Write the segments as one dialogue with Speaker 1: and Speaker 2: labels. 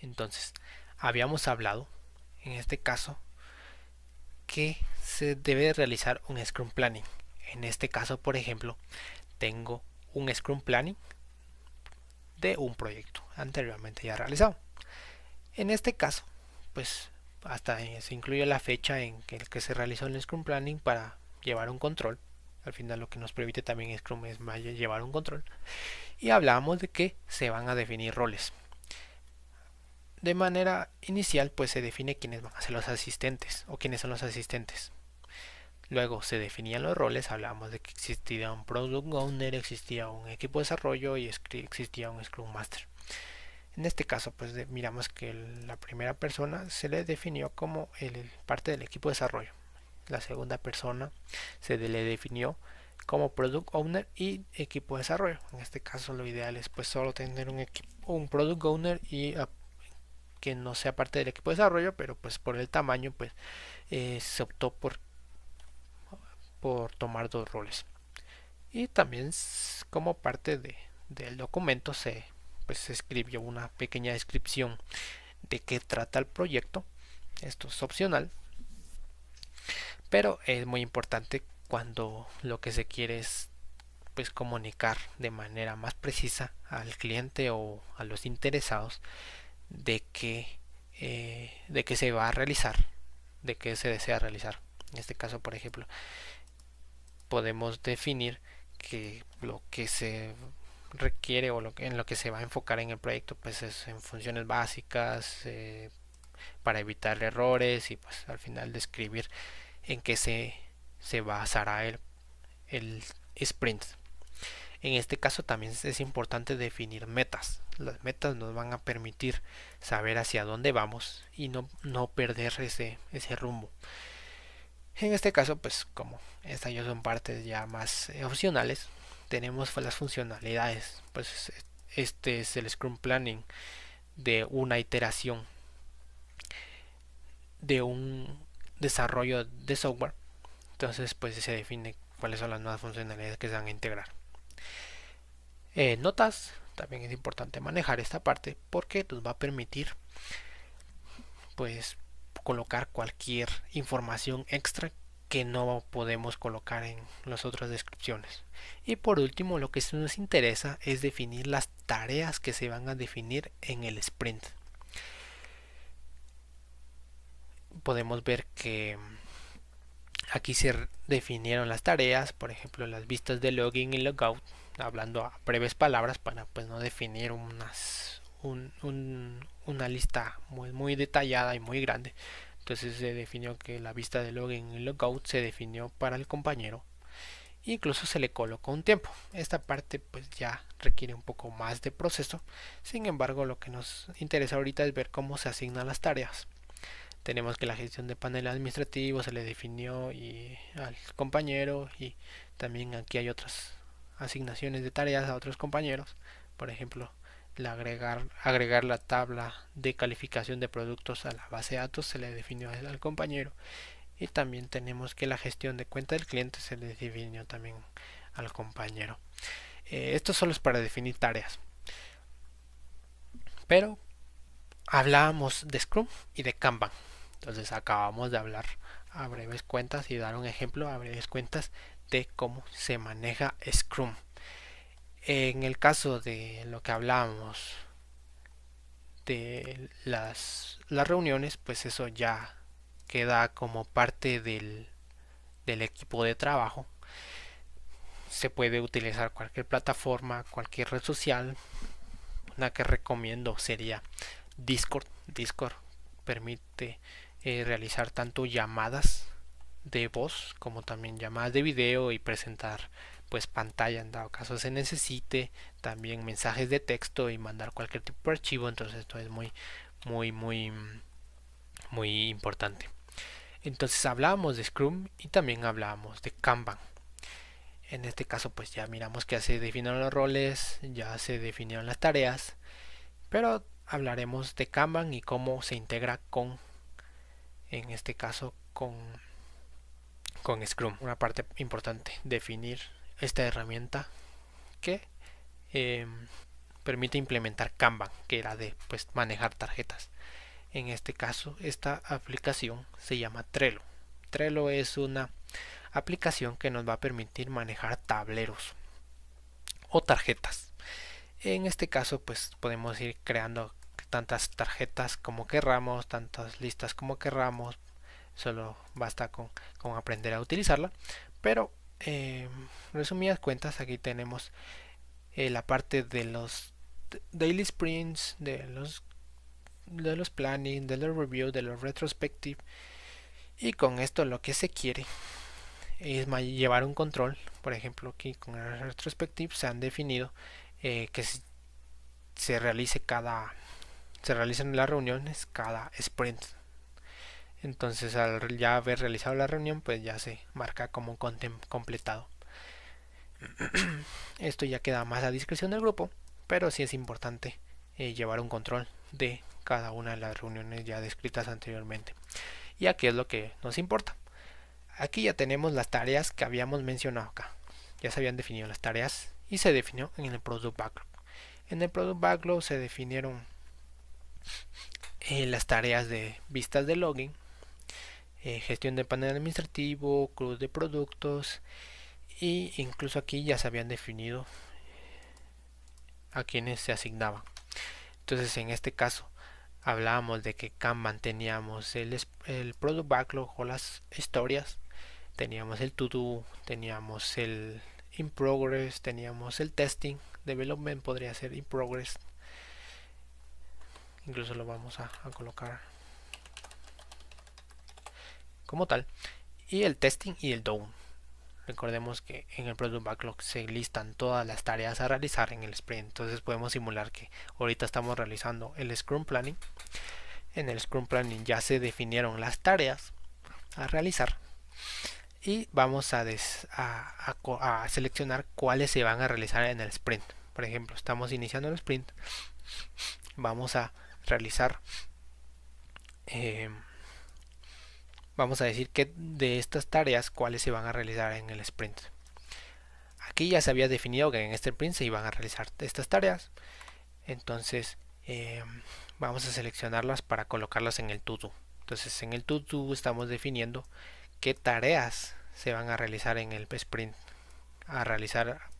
Speaker 1: Entonces, habíamos hablado en este caso que se debe realizar un Scrum Planning. En este caso, por ejemplo, tengo un Scrum Planning de un proyecto anteriormente ya realizado. En este caso, pues hasta se incluye la fecha en que se realizó el Scrum Planning para llevar un control. Al final lo que nos permite también Scrum es llevar un control. Y hablábamos de que se van a definir roles. De manera inicial, pues se define quiénes van a ser los asistentes o quiénes son los asistentes. Luego se definían los roles, hablábamos de que existía un Product Owner, existía un equipo de desarrollo y existía un Scrum Master. En este caso, pues miramos que la primera persona se le definió como parte del equipo de desarrollo. La segunda persona se le definió como Product Owner y equipo de desarrollo. En este caso, lo ideal es pues solo tener un Product Owner y que no sea parte del equipo de desarrollo, pero pues por el tamaño pues se optó por tomar dos roles. Y también como parte del documento pues, se escribió una pequeña descripción de qué trata el proyecto. Esto es opcional, pero es muy importante cuando lo que se quiere es pues comunicar de manera más precisa al cliente o a los interesados de qué se va a realizar, de qué se desea realizar. En este caso, por ejemplo, podemos definir que lo que se requiere o en lo que se va a enfocar en el proyecto pues es en funciones básicas, para evitar errores y pues al final describir en qué se basará el sprint. En este caso también es importante definir metas. Las metas nos van a permitir saber hacia dónde vamos y no perder ese rumbo. En este caso, pues como estas ya son partes ya más opcionales, tenemos las funcionalidades. Pues este es el Scrum Planning de una iteración de un desarrollo de software. Entonces, pues se define cuáles son las nuevas funcionalidades que se van a integrar. Notas, también es importante manejar esta parte porque nos va a permitir pues colocar cualquier información extra que no podemos colocar en las otras descripciones. Y por último, lo que nos interesa es definir las tareas que se van a definir en el sprint. Podemos ver que aquí se definieron las tareas, por ejemplo, las vistas de login y logout, hablando a breves palabras para pues no definir una lista muy detallada y muy grande. Entonces se definió que la vista de login y logout se definió para el compañero. Incluso se le colocó un tiempo. Esta parte pues ya requiere un poco más de proceso. Sin embargo, lo que nos interesa ahorita es ver cómo se asignan las tareas. Tenemos que la gestión de panel administrativo se le definió al compañero y también aquí hay otras asignaciones de tareas a otros compañeros. Por ejemplo, agregar la tabla de calificación de productos a la base de datos se le definió al compañero. Y también tenemos que la gestión de cuenta del cliente se le definió también al compañero. Esto solo es para definir tareas. Pero hablábamos de Scrum y de Kanban. Entonces acabamos de hablar a breves cuentas y dar un ejemplo a breves cuentas de cómo se maneja Scrum. En el caso de lo que hablábamos de las reuniones, pues eso ya queda como parte del equipo de trabajo. Se puede utilizar cualquier plataforma, cualquier red social. Una que recomiendo sería Discord. Discord permite realizar tanto llamadas de voz como también llamadas de video y presentar pues pantalla en dado caso se necesite, también mensajes de texto y mandar cualquier tipo de archivo. Entonces esto es muy muy muy importante. Entonces hablábamos de Scrum y también hablábamos de Kanban. En este caso pues ya miramos que ya se definieron los roles, ya se definieron las tareas, pero hablaremos de Kanban y cómo se integra en este caso, con Scrum. Una parte importante, definir esta herramienta que permite implementar Kanban, que era de pues manejar tarjetas. En este caso, esta aplicación se llama Trello. Trello es una aplicación que nos va a permitir manejar tableros o tarjetas. En este caso, pues podemos ir creando tantas tarjetas como querramos, tantas listas como querramos. Solo basta con aprender a utilizarla. Pero, resumidas cuentas, aquí tenemos la parte de los daily sprints, de los planning, de los review, de los retrospective. Y con esto lo que se quiere es llevar un control. Por ejemplo, aquí con el retrospective se han definido que se realicen las reuniones cada sprint. Entonces, al ya haber realizado la reunión, pues ya se marca como completado. Esto ya queda más a discreción del grupo, pero sí es importante llevar un control de cada una de las reuniones ya descritas anteriormente. Y aquí es lo que nos importa. Aquí ya tenemos las tareas que habíamos mencionado acá. Ya se habían definido las tareas y se definió en el Product Backlog. En el Product Backlog se definieron las tareas de vistas de login, gestión de panel administrativo, cruz de productos, y incluso aquí ya se habían definido a quienes se asignaban. Entonces, en este caso hablábamos de que Kanban teníamos el Product Backlog o las historias, teníamos el To Do, teníamos el In Progress, teníamos el Testing, Development podría ser In Progress, incluso lo vamos a colocar como tal, y el Testing y el Down. Recordemos que en el Product Backlog se listan todas las tareas a realizar en el sprint. Entonces podemos simular que ahorita estamos realizando el Scrum Planning. En el Scrum Planning ya se definieron las tareas a realizar. Y vamos a seleccionar cuáles se van a realizar en el sprint. Por ejemplo, estamos iniciando el sprint. Vamos a realizar... vamos a decir que de estas tareas cuáles se van a realizar en el sprint. Aquí ya se había definido que en este sprint se iban a realizar estas tareas. Entonces vamos a seleccionarlas para colocarlas en el To Do. Entonces en el To Do estamos definiendo qué tareas se van a realizar en el sprint, a realizar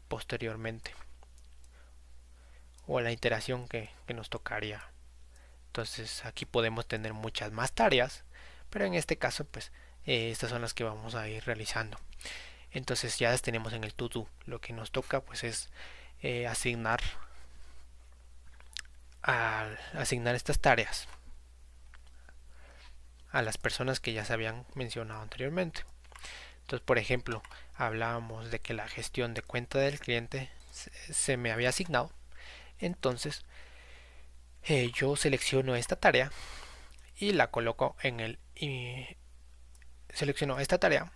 Speaker 1: posteriormente, o la iteración que nos tocaría. Entonces aquí podemos tener muchas más tareas, pero en este caso pues estas son las que vamos a ir realizando. Entonces ya las tenemos en el To Do. Lo que nos toca pues es asignar estas tareas a las personas que ya se habían mencionado anteriormente. Entonces, por ejemplo, hablábamos de que la gestión de cuenta del cliente se me había asignado. Entonces yo selecciono esta tarea y la coloco en el... selecciono esta tarea.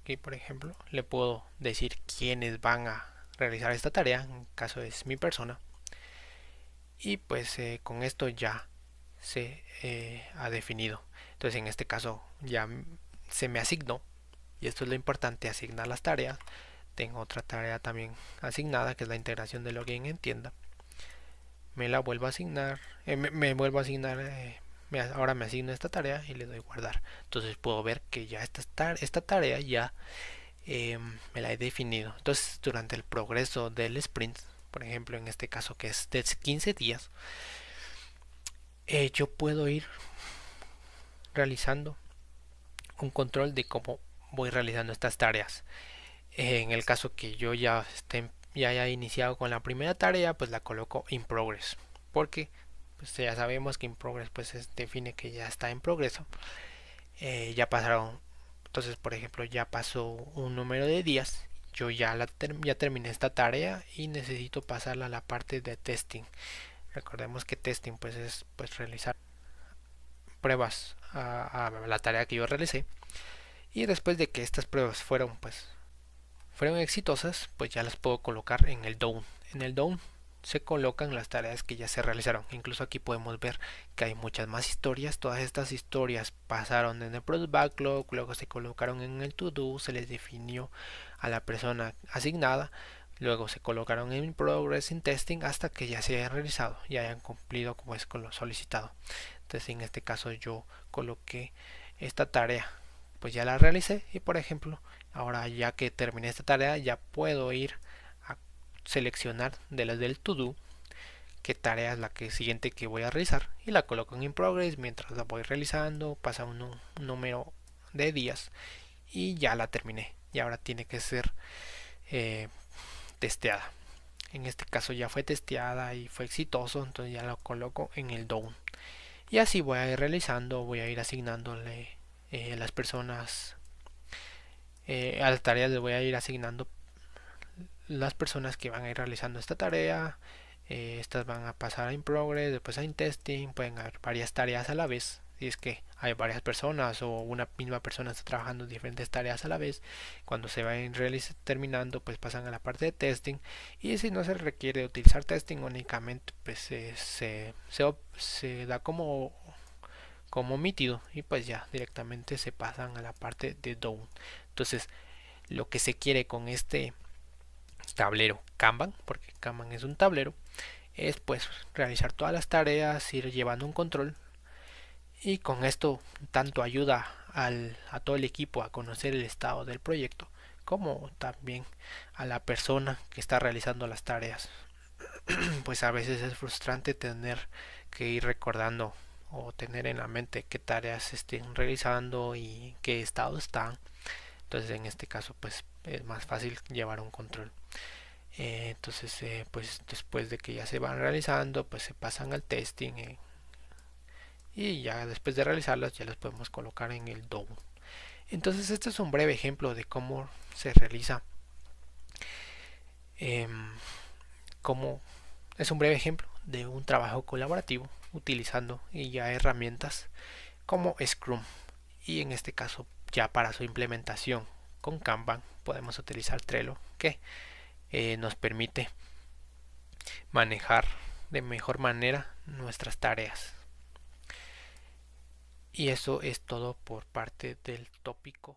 Speaker 1: Aquí, por ejemplo, le puedo decir quiénes van a realizar esta tarea. En caso es mi persona. Y pues con esto ya se ha definido. Entonces en este caso ya se me asignó. Y esto es lo importante, asignar las tareas. Tengo otra tarea también asignada, que es la integración de login en tienda. Me la vuelvo a asignar, me vuelvo a asignar, ahora me asigno esta tarea y le doy guardar. Entonces puedo ver que ya esta tarea ya me la he definido. Entonces durante el progreso del sprint, por ejemplo en este caso que es de 15 días, yo puedo ir realizando un control de cómo voy realizando estas tareas. En el caso que yo ya haya iniciado con la primera tarea, pues la coloco in progress, porque pues ya sabemos que in progress pues define que ya está en progreso. Ya pasaron, entonces por ejemplo ya pasó un número de días, yo ya terminé esta tarea y necesito pasarla a la parte de testing. Recordemos que testing pues es pues realizar pruebas a la tarea que yo realicé, y después de que estas pruebas fueron exitosas, pues ya las puedo colocar en el Down. En el Down se colocan las tareas que ya se realizaron. Incluso aquí podemos ver que hay muchas más historias. Todas estas historias pasaron en el Product Backlog, luego se colocaron en el To Do, se les definió a la persona asignada luego se colocaron en progress in testing hasta que ya se hayan realizado, ya hayan cumplido como es con lo solicitado. Entonces en este caso yo coloqué esta tarea, pues ya la realicé, y por ejemplo ahora ya que terminé esta tarea ya puedo ir a seleccionar de las del to do qué tarea es la que siguiente que voy a realizar, y la coloco en in progress. Mientras la voy realizando pasa un número de días y ya la terminé, y ahora tiene que ser eh, testeada. En este caso ya fue testeada y fue exitoso, entonces ya lo coloco en el down. Y así voy a ir realizando, voy a ir asignándole las personas, a las tareas les voy a ir asignando las personas que van a ir realizando esta tarea. Estas van a pasar a in progress, después a in testing. Pueden haber varias tareas a la vez, si es que hay varias personas o una misma persona está trabajando diferentes tareas a la vez. Cuando se vayan terminando, pues pasan a la parte de testing, y si no se requiere utilizar testing, únicamente pues se da como omitido, y pues ya directamente se pasan a la parte de down. Entonces lo que se quiere con este tablero Kanban, porque Kanban es un tablero, es pues realizar todas las tareas, ir llevando un control, y con esto tanto ayuda a todo el equipo a conocer el estado del proyecto, como también a la persona que está realizando las tareas. Pues a veces es frustrante tener que ir recordando o tener en la mente qué tareas se estén realizando y qué estado están. Entonces en este caso pues es más fácil llevar un control. Entonces pues después de que ya se van realizando, pues se pasan al testing, y ya después de realizarlas ya las podemos colocar en el down. Entonces este es un breve ejemplo de cómo se realiza, eh, cómo es un breve ejemplo de un trabajo colaborativo utilizando ya herramientas como Scrum, y en este caso ya para su implementación con Kanban podemos utilizar Trello, que nos permite manejar de mejor manera nuestras tareas. Y eso es todo por parte del tópico